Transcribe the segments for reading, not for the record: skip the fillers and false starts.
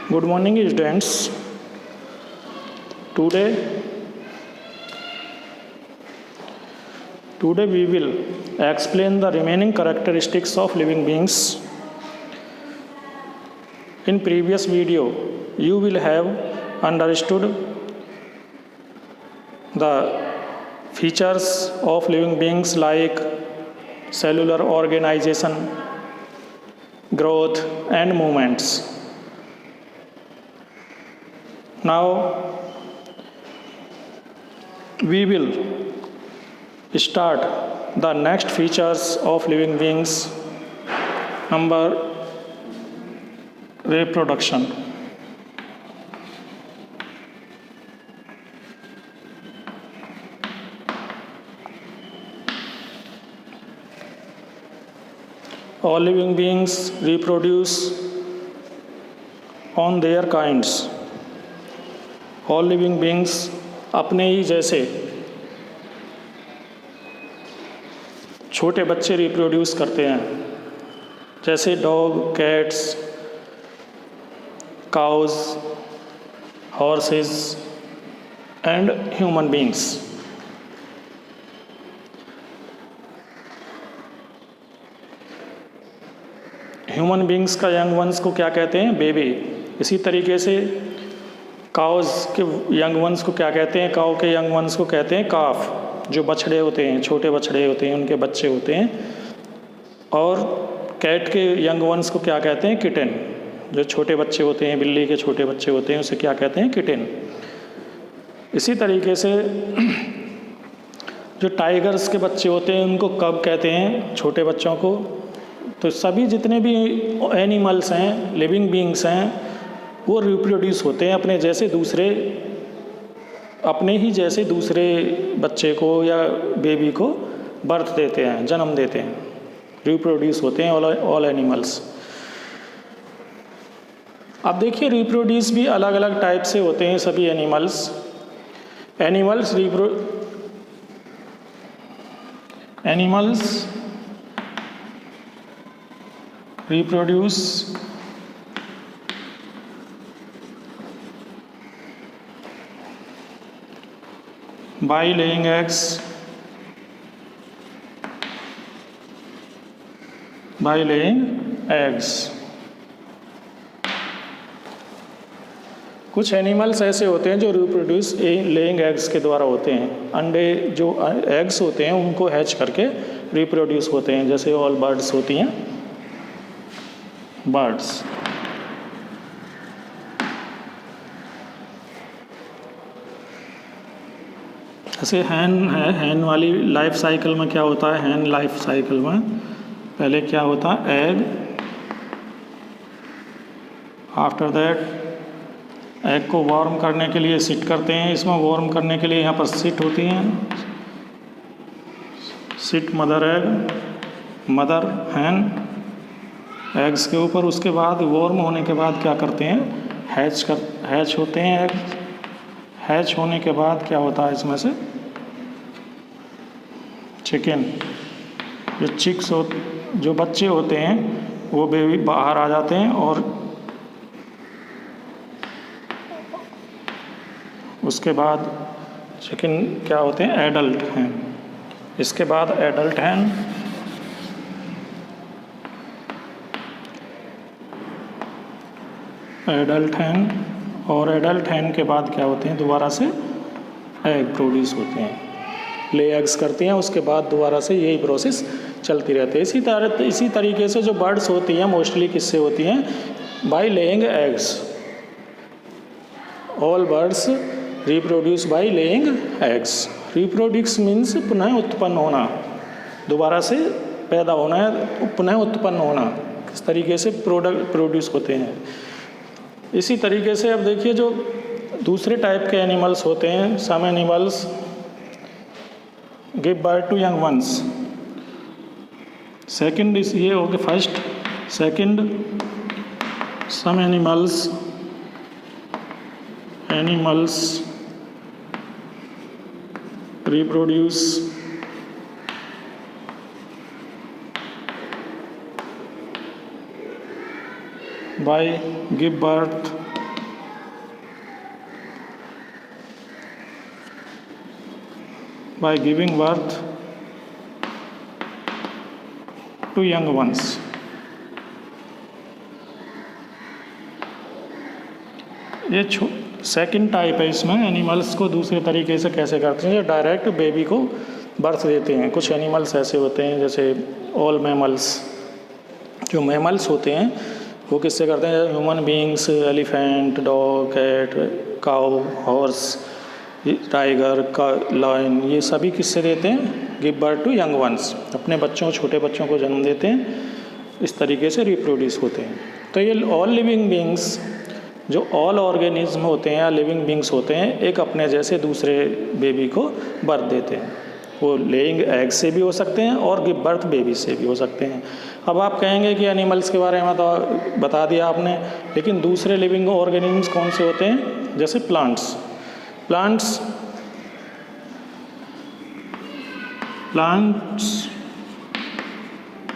Good morning, students. Today, today we will explain the remaining characteristics of living beings. In previous video, you will have understood the features of living beings like cellular organization, growth, and movements. Now, we will start the next features of living beings, number reproduction. All living beings reproduce on their kinds. All living beings अपने ही जैसे छोटे बच्चे reproduce करते हैं, जैसे dog, cats, cows, horses and human beings. Human beings का young ones को क्या कहते हैं? बेबी. इसी तरीके से काउज के यंग वंस को क्या कहते हैं? काउ के यंग वंस को कहते हैं काफ. जो बछड़े होते हैं, छोटे बछड़े होते हैं, उनके बच्चे होते हैं. और कैट के यंग वंस को क्या कहते हैं? किटन. जो छोटे बच्चे होते हैं, बिल्ली के छोटे बच्चे होते हैं, उसे क्या कहते हैं? किटन. इसी तरीके से जो टाइगर्स के बच्चे होते हैं उनको कब कहते हैं? छोटे बच्चों को. तो सभी जितने भी एनिमल्स हैं, लिविंग बींग्स हैं, वो रिप्रोड्यूस होते हैं अपने जैसे दूसरे, अपने ही जैसे दूसरे बच्चे को या बेबी को बर्थ देते हैं, जन्म देते हैं. रिप्रोड्यूस होते हैं ऑल एनिमल्स. अब देखिए, रिप्रोड्यूस भी अलग अलग टाइप से होते हैं सभी animals. Animals reproduce by laying eggs, कुछ एनिमल्स ऐसे होते हैं जो रिप्रोड्यूस लेइंग एग्स के द्वारा होते हैं. अंडे जो एग्स होते हैं उनको हैच करके रिप्रोड्यूस होते हैं, जैसे ऑल बर्ड्स होती हैं, बर्ड्स. जैसे हैन है, हैन वाली लाइफ साइकिल में क्या होता है? हैन लाइफ साइकिल में पहले क्या होता है? एग. आफ्टर दैट एग को वार्म करने के लिए सिट करते हैं. इसमें वार्म करने के लिए यहाँ पर सिट होती हैं. सिट मदर एग, मदर हैन एग्स के ऊपर. उसके बाद वार्म होने के बाद क्या करते हैं? हैच होते हैं एग. हैच होने के बाद क्या होता है? इसमें से चिकन, जो चिक्स जो बच्चे होते हैं वो बेबी बाहर आ जाते हैं. और उसके बाद चिकन क्या होते हैं? एडल्ट हैं. इसके बाद एडल्ट हैं. और एडल्ट हैन के बाद क्या होते हैं? दोबारा से एग प्रोड्यूस होते हैं, ले एग्स करते हैं. उसके बाद दोबारा से यही प्रोसेस चलती रहती है. इसी तरीके से जो बर्ड्स होती हैं मोस्टली किससे होती हैं? By laying eggs. All birds reproduce by laying eggs. Reproduce means पुनः उत्पन्न होना, दोबारा से पैदा होना है, पुनः उत्पन्न होना. इस तरीके से प्रोड्यूस होते हैं. इसी तरीके से अब देखिए, जो दूसरे टाइप के एनिमल्स होते हैं, some animals give birth to young ones. Second ये हो गया first. Second, some animals reproduce by give birth by giving birth to young ones. ये सेकंड टाइप है। इसमें एनिमल्स को दूसरे तरीके से कैसे करते हैं, जो डायरेक्ट बेबी को बर्थ देते हैं। कुछ एनिमल्स ऐसे होते हैं जैसे ऑल मैमल्स, जो मैमल्स होते हैं वो किससे करते हैं, human beings, elephant, dog, cat, cow, horse, tiger, lion, ये सभी किससे देते हैं, give birth to young ones, अपने बच्चों, छोटे बच्चों को जन्म देते हैं। इस तरीके से रिप्रोड्यूस होते हैं। तो ये ऑल लिविंग बीइंग्स, जो ऑल ऑर्गेनिज्म होते हैं या लिविंग बीइंग्स होते हैं, एक अपने जैसे दूसरे बेबी को बर्थ देते हैं। वो लेइंग एग से भी हो सकते हैं और गिव बर्थ बेबी से भी हो सकते हैं। अब आप कहेंगे कि एनिमल्स के बारे में तो बता दिया आपने, लेकिन दूसरे लिविंग ऑर्गेनिज्म कौन से होते हैं, जैसे plants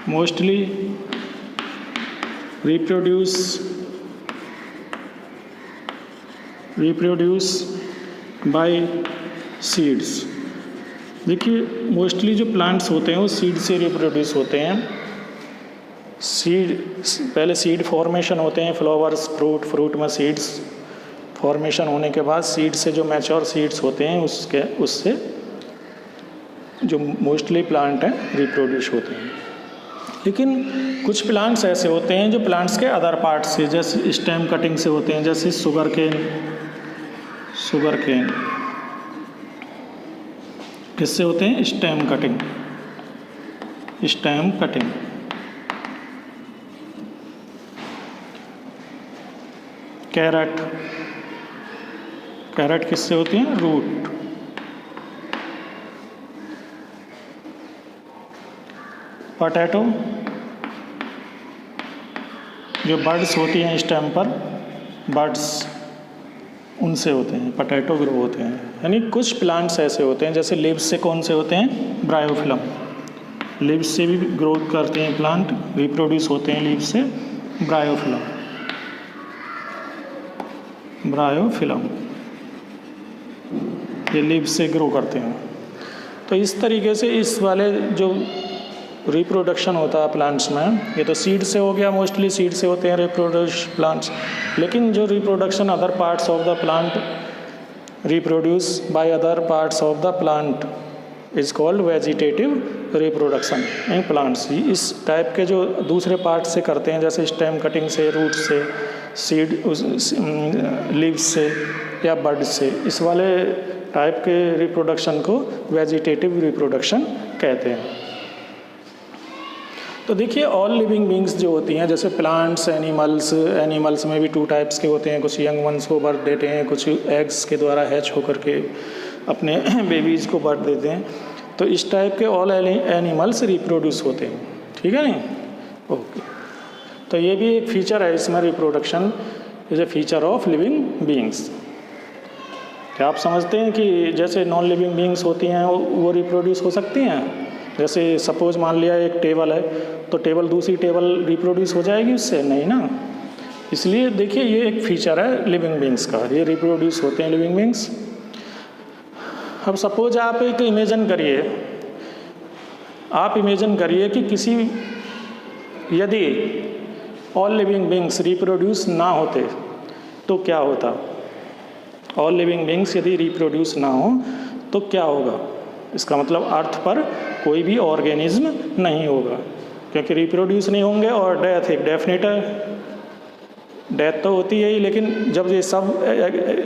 mostly reproduce by seeds. देखिए मोस्टली जो प्लांट्स होते हैं वो सीड से रिप्रोड्यूस होते हैं। सीड, पहले सीड फॉर्मेशन होते हैं, फ्लावर्स, फ्रूट में सीड्स फॉर्मेशन होने के बाद सीड से जो मैच्योर सीड्स होते हैं उससे जो मोस्टली प्लांट हैं रिप्रोड्यूस होते हैं। लेकिन कुछ प्लांट्स ऐसे होते हैं जो प्लांट्स के अदर पार्ट से, जैसे स्टेम कटिंग से होते हैं, जैसे शुगर केन किससे होते हैं, स्टेम कटिंग। कैरेट किससे होती हैं, रूट। पोटैटो, जो बर्ड्स होती हैं स्टेम पर, बर्ड्स, उनसे होते हैं, पोटैटो ग्रो होते हैं। यानी कुछ प्लांट्स ऐसे होते हैं, जैसे लीव्स से कौन से होते हैं, ब्रायोफिलम, लीव्स से भी ग्रोथ करते हैं प्लांट, रिप्रोड्यूस होते हैं लीव्स से, ब्रायोफिलम, ये लीव्स से ग्रो करते हैं। तो इस तरीके से इस वाले जो रिप्रोडक्शन होता है प्लांट्स में, ये तो सीड से हो गया, मोस्टली सीड से होते हैं रिप्रोड्यूस प्लांट्स। लेकिन जो reproduction other parts of the plant, reproduce by other parts of the plant is called vegetative reproduction in plants. इस टाइप के जो दूसरे पार्ट से करते हैं, जैसे स्टेम कटिंग से, रूट से, सीड, लीव्स से या बर्ड से, इस वाले टाइप के रिप्रोडक्शन को वेजिटेटिव रिप्रोडक्शन कहते हैं। तो देखिए ऑल लिविंग बींग्स जो होती हैं, जैसे प्लांट्स, एनिमल्स में भी टू टाइप्स के होते हैं। कुछ यंग वंस को बर्थ देते हैं, कुछ एग्स के द्वारा हैच होकर के अपने बेबीज़ को बर्थ देते हैं। तो इस टाइप के ऑल एनिमल्स रिप्रोड्यूस होते हैं, ठीक है नहीं, ओके। तो ये भी एक फीचर है इसमें, reproduction is a feature of living beings. क्या आप समझते हैं कि जैसे नॉन लिविंग बींग्स होती हैं वो रिप्रोड्यूस हो सकती हैं? जैसे सपोज मान लिया एक टेबल है, तो टेबल दूसरी टेबल रिप्रोड्यूस हो जाएगी उससे? नहीं ना। इसलिए देखिए ये एक फीचर है लिविंग बींग्स का, ये रिप्रोड्यूस होते हैं लिविंग बींग्स। अब सपोज आप एक इमेजिन करिए कि किसी, यदि ऑल लिविंग बींग्स रिप्रोड्यूस ना होते तो क्या होता? ऑल लिविंग बींग्स यदि रिप्रोड्यूस ना हो तो क्या होगा? इसका मतलब अर्थ पर कोई भी ऑर्गेनिज्म नहीं होगा, क्योंकि रिप्रोड्यूस नहीं होंगे और डेथ एक डेफिनेट है। डेथ तो होती है ही, लेकिन जब ये सब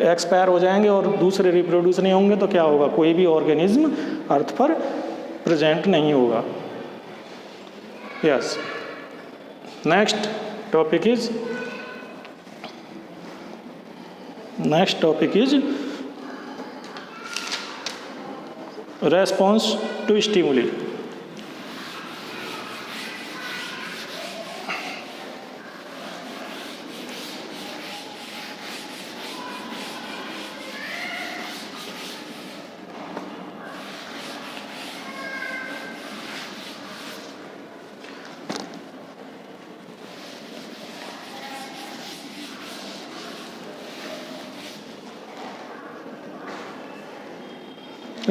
एक्सपायर हो जाएंगे और दूसरे रिप्रोड्यूस नहीं होंगे तो क्या होगा? कोई भी ऑर्गेनिज्म अर्थ पर प्रेजेंट नहीं होगा। Yes, next topic is response to stimuli.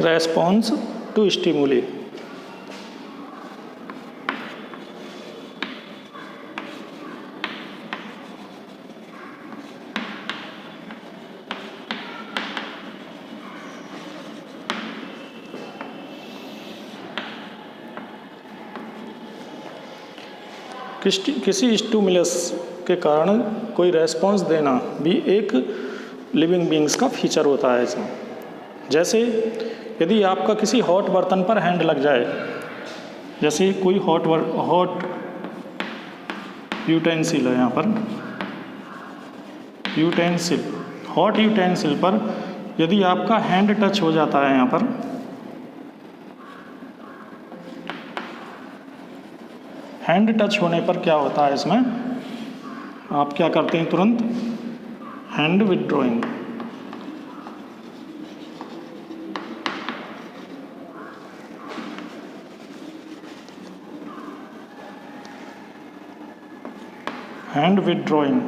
Response to stimuli. किसी स्टिमुलस के कारण कोई रेस्पॉन्स देना भी एक लिविंग बींग्स का फीचर होता है इसमें। जैसे यदि आपका किसी हॉट बर्तन पर हैंड लग जाए, जैसे कोई हॉट यूटेंसिल है यहाँ पर, हॉट यूटेंसिल पर यदि आपका हैंड टच हो जाता है यहाँ पर, हैंड टच होने पर क्या होता है इसमें, आप क्या करते हैं तुरंत, हैंड विथड्रॉइंग। Hand withdrawing.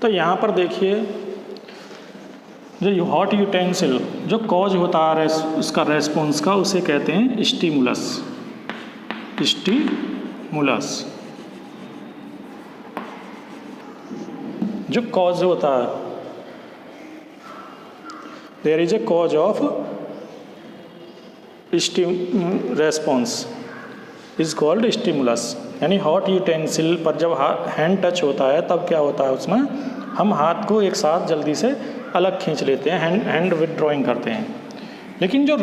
तो यहाँ पर देखिए जो हॉट यूटेंसिल जो कॉज होता है उसका रेस्पॉन्स का, उसे कहते हैं स्टिमुलस। जो कॉज होता है, there is a cause of response is called stimulus. यानी हॉट यूटेंसिल पर जब हैंड टच होता है तब क्या होता है उसमें, हम हाथ को एक साथ जल्दी से अलग खींच लेते हैं, हैंड विथड्रॉइंग करते हैं। लेकिन जो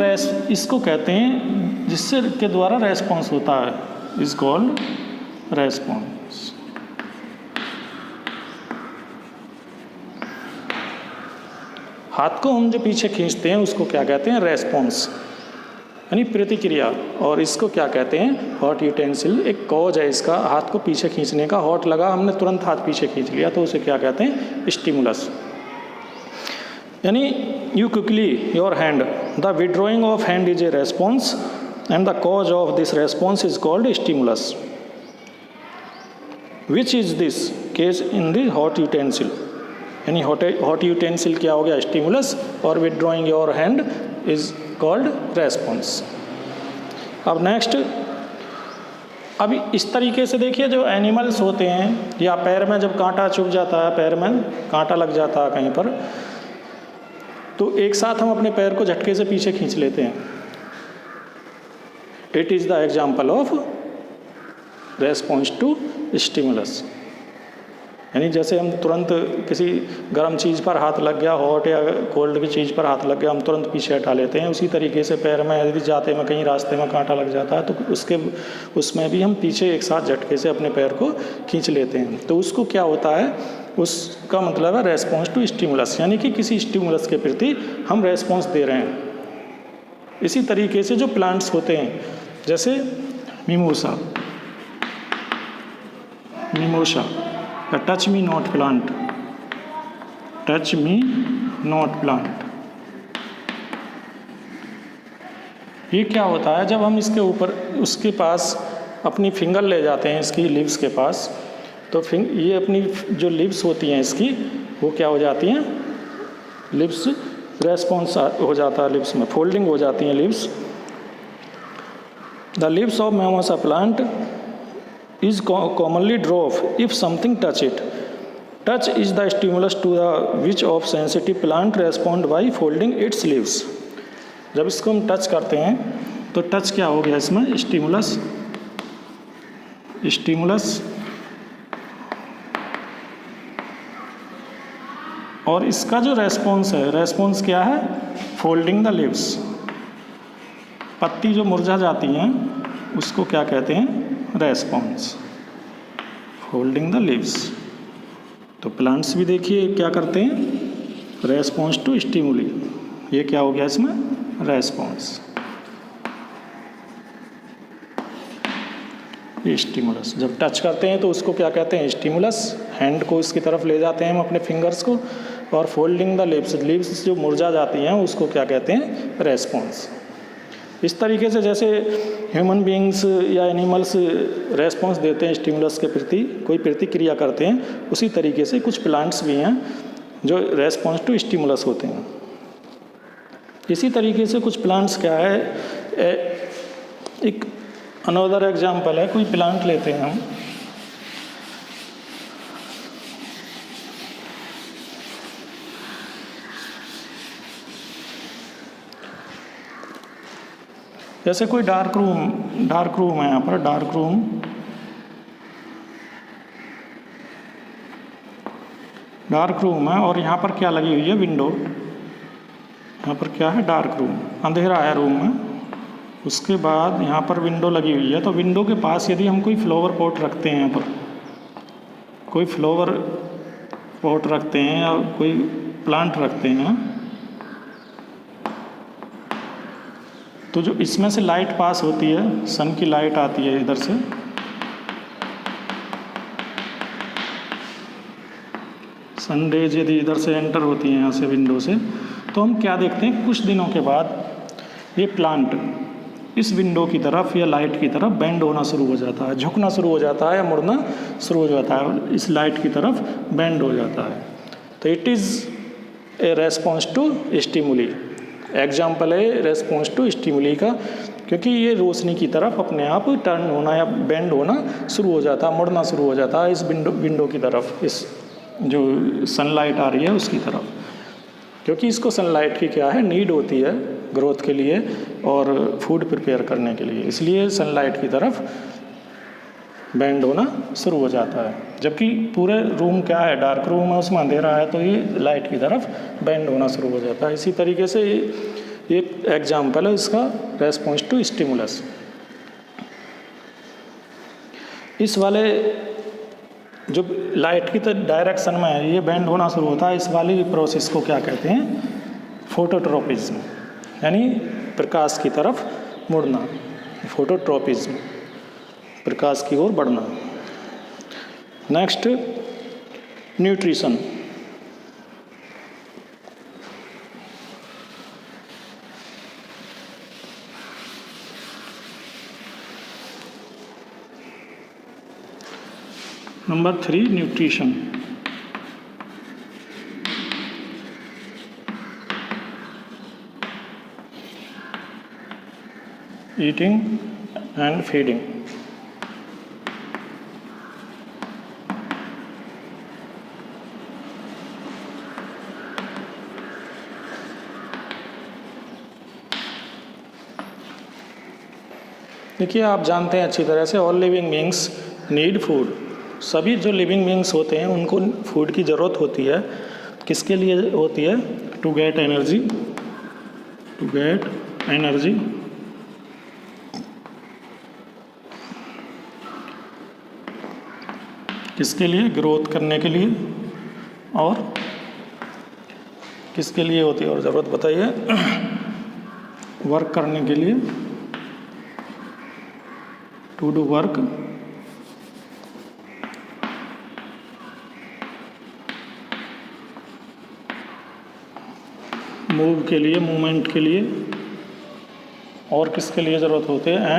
इसको कहते हैं जिससे के द्वारा रेस्पॉन्स होता है इज कॉल्ड रेस्पॉन्स। हाथ को हम जो पीछे खींचते हैं उसको क्या कहते हैं, रेस्पॉन्स, यानी प्रतिक्रिया। और इसको क्या कहते हैं, हॉट यूटेंसिल एक कॉज है इसका, हाथ को पीछे खींचने का। हॉट लगा, हमने तुरंत हाथ पीछे खींच लिया, तो उसे क्या कहते हैं, स्टिमुलस। यानी you quickly your hand, the withdrawing of hand is a response and the cause of this response is called stimulus. Which is this case in the hot utensil. यानी हॉट यूटेंसिल क्या हो गया, stimulus, और withdrawing your hand is called response. अब next, अभी इस तरीके से देखिए जो एनिमल्स होते हैं, या पैर में जब कांटा चुभ जाता है, पैर में कांटा लग जाता है कहीं पर, तो एक साथ हम अपने पैर को झटके से पीछे खींच लेते हैं। It is the example of response to stimulus. यानी जैसे हम तुरंत किसी गर्म चीज़ पर हाथ लग गया, हॉट या कोल्ड की चीज़ पर हाथ लग गया, हम तुरंत पीछे हटा लेते हैं। उसी तरीके से पैर में यदि जाते में कहीं रास्ते में कांटा लग जाता है तो उसमें भी हम पीछे एक साथ झटके से अपने पैर को खींच लेते हैं। तो उसको क्या होता है, उसका मतलब है रेस्पॉन्स टू स्टिमुलस, यानी कि किसी स्टिमुलस के प्रति हम रेस्पॉन्स दे रहे हैं। इसी तरीके से जो प्लांट्स होते हैं, जैसे mimosa, touch me not plant, touch me not plant, ये क्या होता है, जब हम इसके ऊपर उसके पास अपनी फिंगर ले जाते हैं इसकी लिप्स के पास, तो ये अपनी जो लिप्स होती हैं इसकी, वो क्या हो जाती हैं, लिप्स रेस्पॉन्स हो जाता है, लिप्स में फोल्डिंग हो जाती हैं lips. The lips of mimosa plant is commonly drawn if something touch it. Touch is the stimulus to the which of sensitive plant respond by folding its leaves. जब इसको हम टच करते हैं तो टच क्या हो गया इसमें, स्टिमुलस, और इसका जो रेस्पॉन्स है, रेस्पॉन्स क्या है, फोल्डिंग द लीव्स। पत्ती जो मुरझा जाती हैं उसको क्या कहते हैं, रेस्पॉन्स, होल्डिंग द लीव्स। तो प्लांट्स भी देखिए क्या करते हैं, रेस्पॉन्स टू स्टिमुली, ये क्या हो गया इसमें, रेस्पॉन्स, स्टिमुलस। जब टच करते हैं तो उसको क्या कहते हैं, स्टिमुलस। हैंड को इसकी तरफ ले जाते हैं हम अपने फिंगर्स को, और फोल्डिंग द लिप्स, लिप्स जो मुरझा जाती हैं उसको क्या कहते हैं, रेस्पॉन्स। इस तरीके से जैसे ह्यूमन बीइंग्स या एनिमल्स रेस्पॉन्स देते हैं स्टिमुलस के प्रति, कोई प्रतिक्रिया करते हैं, उसी तरीके से कुछ प्लांट्स भी हैं जो रेस्पॉन्स टू स्टिमुलस होते हैं। इसी तरीके से कुछ प्लांट्स क्या है, एक अनदर एग्जाम्पल है, कोई प्लांट लेते हैं हम, जैसे कोई डार्क रूम है यहाँ पर, डार्क रूम है और यहाँ पर क्या लगी हुई है, विंडो। यहाँ पर क्या है, डार्क रूम, अंधेरा है रूम में। उसके बाद यहाँ पर विंडो लगी हुई है, तो विंडो के पास यदि हम कोई फ्लावर पॉट रखते हैं, यहाँ पर कोई फ्लावर पॉट रखते हैं या कोई प्लांट रखते हैं, तो जो इसमें से लाइट पास होती है, सन की लाइट आती है इधर से, सन रेज यदि इधर से एंटर होती है यहाँ से विंडो से, तो हम क्या देखते हैं, कुछ दिनों के बाद ये प्लांट इस विंडो की तरफ या लाइट की तरफ बेंड होना शुरू हो जाता है, झुकना शुरू हो जाता है या मुड़ना शुरू हो जाता है, इस लाइट की तरफ बेंड हो जाता है। तो it is a response to stimuli, example है रेस्पॉन्स टू स्टिमुली का, क्योंकि ये रोशनी की तरफ अपने आप टर्न होना या बेंड होना शुरू हो जाता है, मुड़ना शुरू हो जाता है इस विंडो की तरफ, इस जो सनलाइट आ रही है उसकी तरफ, क्योंकि इसको सनलाइट की क्या है, नीड होती है ग्रोथ के लिए और फूड प्रिपेयर करने के लिए, इसलिए सनलाइट की तरफ बेंड होना शुरू हो जाता है। जबकि पूरे रूम क्या है, डार्क रूम है, उसमें अंधेरा है, तो ये लाइट की तरफ बेंड होना शुरू हो जाता है। इसी तरीके से एक एग्जाम्पल है इसका, रेस्पॉन्स टू स्टिमुलस। इस वाले जो लाइट की डायरेक्शन में है, ये बेंड होना शुरू होता है, इस वाली प्रोसेस को क्या कहते हैं, फोटोट्रोपिज्म, यानी प्रकाश की तरफ मुड़ना, फोटोट्रोपिज्म, प्रकाश की ओर बढ़ना। Next, nutrition. Number 3, nutrition. Eating and feeding. देखिए, आप जानते हैं अच्छी तरह से, all living beings need food. सभी जो लिविंग बीइंग्स होते हैं उनको फूड की ज़रूरत होती है। किसके लिए होती है, to get energy, to get energy, किसके लिए, ग्रोथ करने के लिए, और किसके लिए होती है और ज़रूरत बताइए, वर्क करने के लिए, टू डू वर्क, मूव के लिए, मूवमेंट के लिए, और किसके लिए ज़रूरत होती है,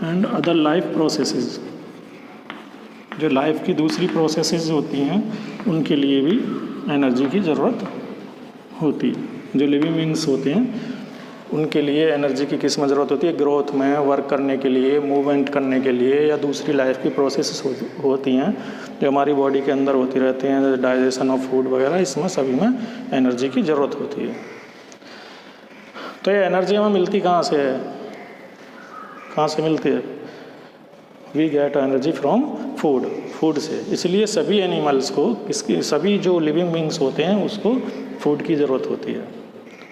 एंड अदर लाइफ प्रोसेसेस, जो लाइफ की दूसरी प्रोसेसेस होती हैं उनके लिए भी एनर्जी की ज़रूरत होती है। जो लिविंग बीइंग्स होते हैं उनके लिए एनर्जी की किस में ज़रूरत होती है, ग्रोथ में, वर्क करने के लिए, मूवमेंट करने के लिए, या दूसरी लाइफ की प्रोसेस होती हैं जो हमारी बॉडी के अंदर होती रहती हैं, डाइजेशन ऑफ फूड वगैरह, इसमें सभी में एनर्जी की ज़रूरत होती है। तो ये एनर्जी हमें मिलती कहाँ से है, कहाँ से मिलती है, we get energy from food से। इसलिए सभी एनिमल्स को, सभी जो लिविंग बीइंग्स होते हैं उसको फूड की ज़रूरत होती है,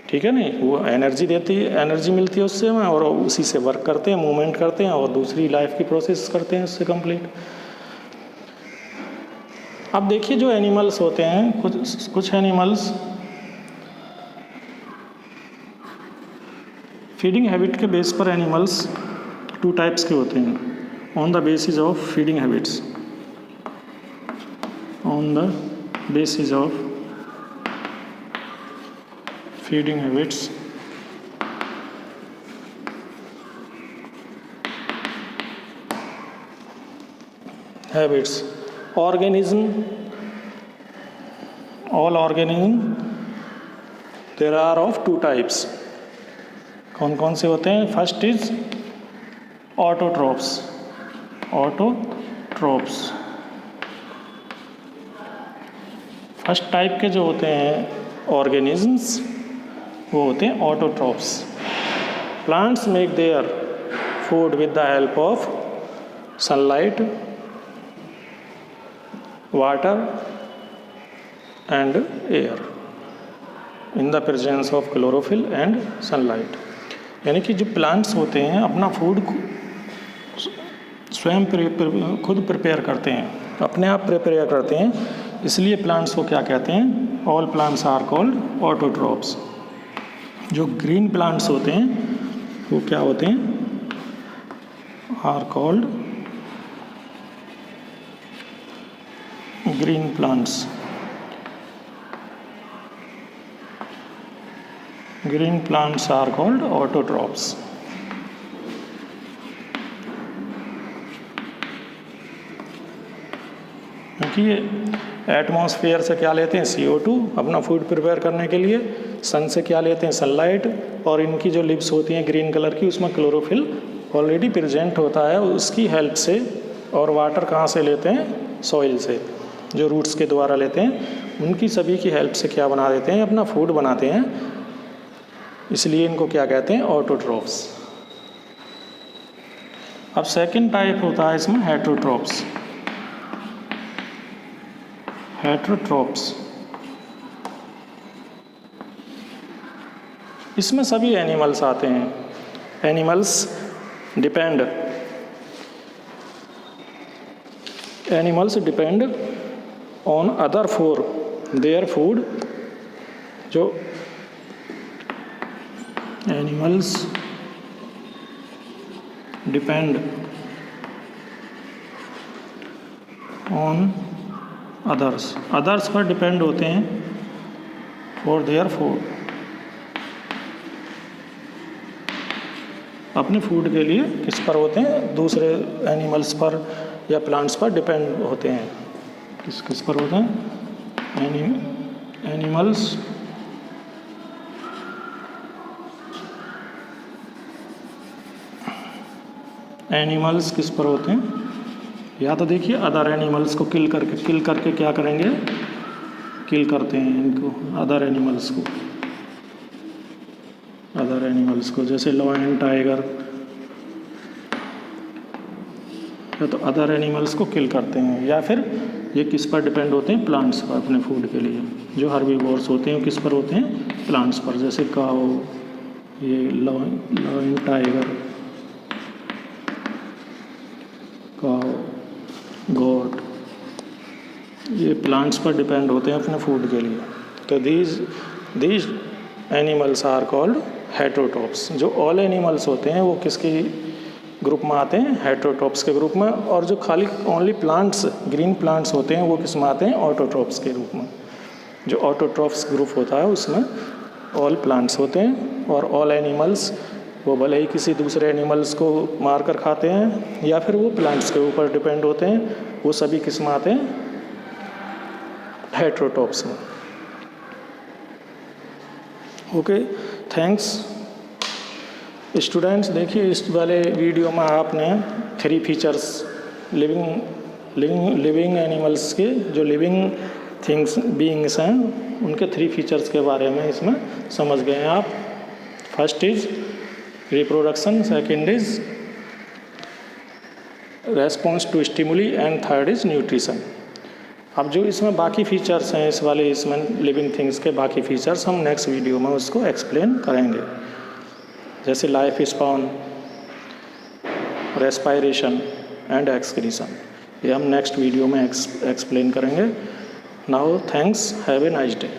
ठीक है नहीं, वो एनर्जी देती है, एनर्जी मिलती है उससे हमें, और उसी से वर्क करते हैं, मूवमेंट करते हैं, और दूसरी लाइफ की प्रोसेस करते हैं उससे कंप्लीट। अब देखिए, जो एनिमल्स होते हैं, कुछ एनिमल्स फीडिंग हैबिट के बेस पर, एनिमल्स 2 टाइप्स के होते हैं, on the basis of feeding habits, on the basis of feeding habits. Habits. Organism, all organism there are of two types. कौन कौन से होते हैं? First is autotrophs. Autotrophs first type के जो होते हैं ऑर्गेनिजम्स वो होते हैं autotrophs. Plants make their food with the help of sunlight, water and air in the presence of chlorophyll and sunlight. यानी कि जो प्लांट्स होते हैं अपना फूड स्वयं खुद प्रिपेयर करते हैं, अपने आप प्रिपेयर करते हैं, इसलिए प्लांट्स को क्या कहते हैं? All plants are called autotrophs. जो ग्रीन प्लांट्स होते हैं वो क्या होते हैं? Are called green plants. Green plants are called autotrophs. क्योंकि एटमॉस्फेयर से क्या लेते हैं? CO2 अपना फूड प्रिपेयर करने के लिए, सन से क्या लेते हैं? सनलाइट, और इनकी जो लिप्स होती हैं ग्रीन कलर की उसमें क्लोरोफिल ऑलरेडी प्रेजेंट होता है, उसकी हेल्प से। और वाटर कहाँ से लेते हैं? सॉइल से, जो रूट्स के द्वारा लेते हैं, उनकी सभी की हेल्प से क्या बना देते हैं? अपना फूड बनाते हैं, इसलिए इनको क्या कहते हैं? ऑटोट्रॉप्स। अब सेकंड टाइप होता है इसमें हेटरोट्रॉप्स। हेटरोट्रॉप्स इसमें सभी एनिमल्स आते हैं। Animals depend on other for their food. जो एनिमल्स डिपेंड ऑन अदर्स पर डिपेंड होते हैं फॉर देयर फूड, अपने फूड के लिए किस पर होते हैं? दूसरे एनिमल्स पर या प्लांट्स पर डिपेंड होते हैं। किस पर होते हैं? एनिमल्स किस पर होते हैं? या तो देखिए अदर एनिमल्स को किल करके क्या करेंगे? किल करते हैं इनको, अदर एनिमल्स को, जैसे लायन, टाइगर, या तो अदर एनिमल्स को किल करते हैं। या फिर ये किस पर डिपेंड होते हैं? प्लांट्स पर, अपने फूड के लिए। जो हर्बीवोर्स होते हैं किस पर होते हैं? प्लांट्स पर, जैसे काऊ, ये लायन, टाइगर, काऊ, गोट, ये प्लांट्स पर डिपेंड होते हैं अपने फूड के लिए। तो these animals are called heterotrophs. जो ऑल एनिमल्स होते हैं वो किसके ग्रुप में आते हैं? हेटरोट्रॉप्स के ग्रुप में। और जो खाली ओनली प्लांट्स, ग्रीन प्लांट्स होते हैं वो किस में आते हैं? ऑटोट्रॉप्स के रूप में। जो ऑटोट्रॉप्स ग्रुप होता है उसमें ऑल प्लांट्स होते हैं, और ऑल एनिमल्स वो भले ही किसी दूसरे एनिमल्स को मार कर खाते हैं या फिर वो प्लांट्स के ऊपर डिपेंड होते हैं, वो सभी किस में आते हैं? हेटरोट्रॉप्स में। Okay, thanks students. देखिए इस वाले वीडियो में आपने 3 फीचर्स लिविंग एनिमल्स के, जो लिविंग थिंग्स बीइंग्स हैं, उनके 3 फीचर्स के बारे में इसमें समझ गए हैं आप। First is reproduction, second is response to stimuli, and third is nutrition. अब जो इसमें बाकी फीचर्स हैं इसमें लिविंग थिंग्स के बाकी फीचर्स हम नेक्स्ट वीडियो में उसको एक्सप्लेन करेंगे, जैसे life spawn, respiration and excretion. ये हम नेक्स्ट वीडियो में एक्सप्लेन करेंगे। Now thanks, have a nice day.